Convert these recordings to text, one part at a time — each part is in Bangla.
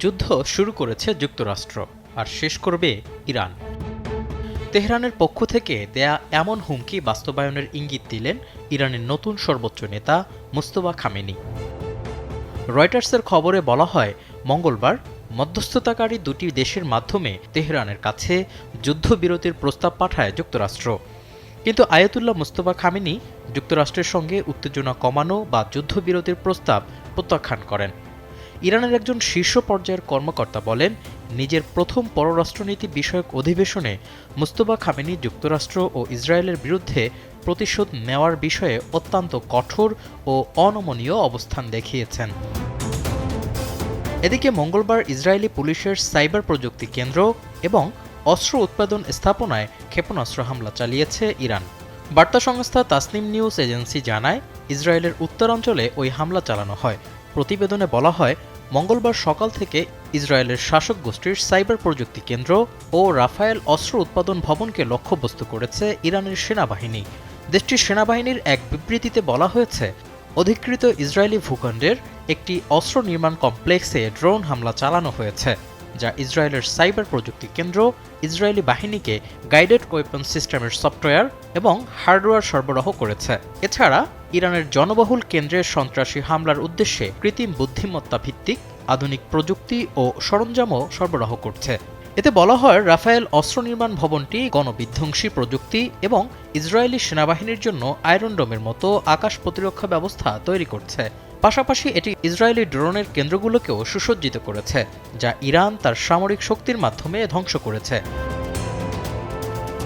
যুদ্ধ শুরু করেছে যুক্তরাষ্ট্র আর শেষ করবে ইরান। তেহরানের পক্ষ থেকে দেয়া এমন হুমকি বাস্তবায়নের ইঙ্গিত দিলেন ইরানের নতুন সর্বোচ্চ নেতা মুজতবা খামেনি। রয়টার্সের খবরে বলা হয়, মঙ্গলবার মধ্যস্থতাকারী দুটি দেশের মাধ্যমে তেহরানের কাছে যুদ্ধবিরতির প্রস্তাব পাঠায় যুক্তরাষ্ট্র। কিন্তু আয়াতুল্লাহ মুজতবা খামেনি যুক্তরাষ্ট্রের সঙ্গে উত্তেজনা কমানো বা যুদ্ধবিরতির প্রস্তাব প্রত্যাখ্যান করেন। ইরানের একজন শীর্ষ পর্যায়ের কর্মকর্তা বলেন, নিজের প্রথম পররাষ্ট্রনীতি বিষয়ক অধিবেশনে মুজতবা খামেনি যুক্তরাষ্ট্র ও ইসরায়েলের বিরুদ্ধে প্রতিশোধ নেওয়ার বিষয়ে অত্যন্ত কঠোর ও অনমনীয় অবস্থান দেখিয়েছেন। এদিকে মঙ্গলবার ইসরায়েলি পুলিশের সাইবার প্রযুক্তি কেন্দ্র এবং অস্ত্র উৎপাদন স্থাপনায় ক্ষেপণাস্ত্র হামলা চালিয়েছে ইরান। বার্তা সংস্থা তাসনিম নিউজ এজেন্সি জানায়, ইসরায়েলের উত্তরাঞ্চলে ওই হামলা চালানো হয়। প্রতিবেদনে বলা হয়, মঙ্গলবার সকাল থেকে ইসরায়েলের শাসক গোষ্ঠীর সাইবার প্রযুক্তি কেন্দ্র ও রাফায়েল অস্ত্র উৎপাদন ভবনকে লক্ষ্যবস্তু করেছে ইরানের সেনাবাহিনী। দেশটির সেনাবাহিনীর এক বিবৃতিতে বলা হয়েছে, অধিকৃত ইসরায়েলি ভূখণ্ডের একটি অস্ত্র নির্মাণ কমপ্লেক্সে ড্রোন হামলা চালানো হয়েছে, যা ইসরায়েলের সাইবার প্রযুক্তি কেন্দ্র ইসরায়েলি বাহিনীকে গাইডেড ওয়েপন সিস্টেমের সফটওয়্যার এবং হার্ডওয়্যার সরবরাহ করেছে। এছাড়া ইরানের জনবহুল কেন্দ্রের সন্ত্রাসী হামলার উদ্দেশ্যে কৃত্রিম বুদ্ধিমত্তা ভিত্তিক আধুনিক প্রযুক্তি ও সরঞ্জামও সরবরাহ করছে। এতে বলা হয়, রাফায়েল অস্ত্র নির্মাণ ভবনটি গণবিধ্বংসী প্রযুক্তি এবং ইসরায়েলি সেনাবাহিনীর জন্য আয়রন ডোমের মতো আকাশ প্রতিরক্ষা ব্যবস্থা তৈরি করছে। পাশাপাশি এটি ইসরায়েলি ড্রোনের কেন্দ্রগুলোকেও সুসজ্জিত করেছে, যা ইরান তার সামরিক শক্তির মাধ্যমে ধ্বংস করেছে।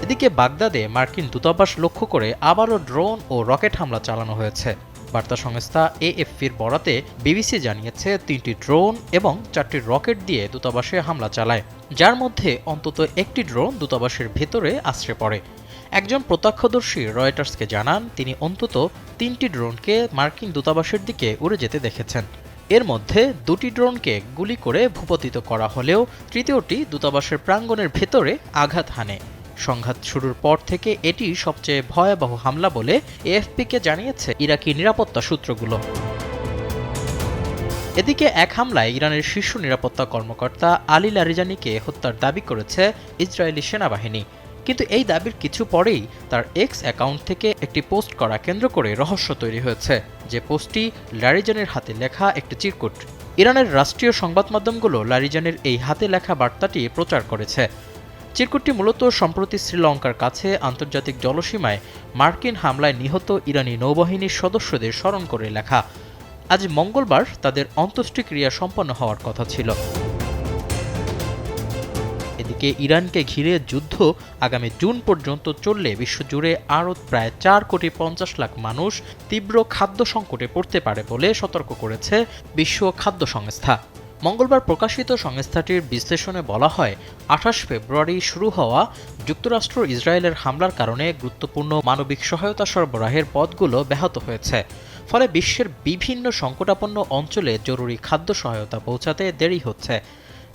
এদিকে বাগদাদে মার্কিন দূতাবাস লক্ষ্য করে আবারও ড্রোন ও রকেট হামলা চালানো হয়েছে। বার্তা সংস্থা এএফপির বরাতে বিবিসি জানিয়েছে, 3টি ড্রোন এবং 4টি রকেট দিয়ে দূতাবাসে হামলা চালায়, যার মধ্যে অন্তত একটি ড্রোন দূতাবাসের ভেতরে আশ্রে পড়ে। একজন প্রত্যক্ষদর্শী রয়টার্সকে জানান, তিনি অন্তত 3টি ড্রোনকে মার্কিন দূতাবাসের দিকে উড়ে যেতে দেখেছেন। এর মধ্যে 2টি ড্রোনকে গুলি করে ভূপতিত করা হলেও তৃতীয়টি দূতাবাসের প্রাঙ্গণের ভেতরে আঘাত হানে। সংঘাত শুরুর পর থেকে এটি সবচেয়ে ভয়াবহ হামলা বলে এএফপিকে জানিয়েছে ইরাকি নিরাপত্তা সূত্রগুলো। এদিকে এক হামলায় ইরানের শীর্ষ নিরাপত্তা কর্মকর্তা আলী লারিজানিকে হত্যার দাবি করেছে ইসরায়েলি সেনাবাহিনী। কিন্তু এই দাবির কিছু পরেই তার এক্স অ্যাকাউন্ট থেকে একটি পোস্ট করা কেন্দ্র করে রহস্য তৈরি হয়েছে, যে পোস্টটি লারিজানের হাতে লেখা একটি চিরকুট। ইরানের রাষ্ট্রীয় সংবাদ মাধ্যমগুলো লারিজানের এই হাতে লেখা বার্তাটি প্রচার করেছে। চিরকুটটি মূলত সম্প্রতি শ্রীলঙ্কার কাছে আন্তর্জাতিক জলসীমায় মার্কিন হামলায় নিহত ইরানি নৌবাহিনীর সদস্যদের স্মরণ করে লেখা। আজ মঙ্গলবার তাদের অন্ত্যেষ্টিক্রিয়া সম্পন্ন হওয়ার কথা ছিল। এদিকে ইরানকে ঘিরে যুদ্ধ আগামী জুন পর্যন্ত চললে বিশ্বজুড়ে আরও প্রায় 4,50,00,000 মানুষ তীব্র খাদ্য সংকটে পড়তে পারে বলে সতর্ক করেছে বিশ্ব খাদ্য সংস্থা। মঙ্গলবার প্রকাশিত সংস্থাটির বিশ্লেষণে বলা হয়, 28 ফেব্রুয়ারি শুরু হওয়া যুক্তরাষ্ট্র ইসরায়েলের হামলার কারণে গুরুত্বপূর্ণ মানবিক সহায়তা সরবরাহের পথগুলো ব্যাহত হয়েছে। ফলে বিশ্বের বিভিন্ন সংকটাপন্ন অঞ্চলে জরুরি খাদ্য সহায়তা পৌঁছাতে দেরি হচ্ছে।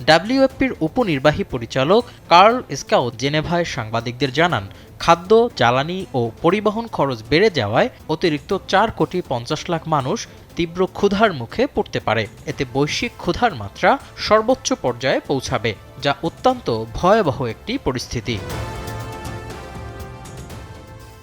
ডাব্লিউএফপির উপনির্বাহী পরিচালক কার্ল স্কাউ জেনেভায় সাংবাদিকদের জানান, খাদ্য, জ্বালানি ও পরিবহন খরচ বেড়ে যাওয়ায় অতিরিক্ত 4,50,00,000 মানুষ তীব্র ক্ষুধার মুখে পড়তে পারে। এতে বৈশ্বিক ক্ষুধার মাত্রা সর্বোচ্চ পর্যায়ে পৌঁছাবে, যা অত্যন্ত ভয়াবহ একটি পরিস্থিতি।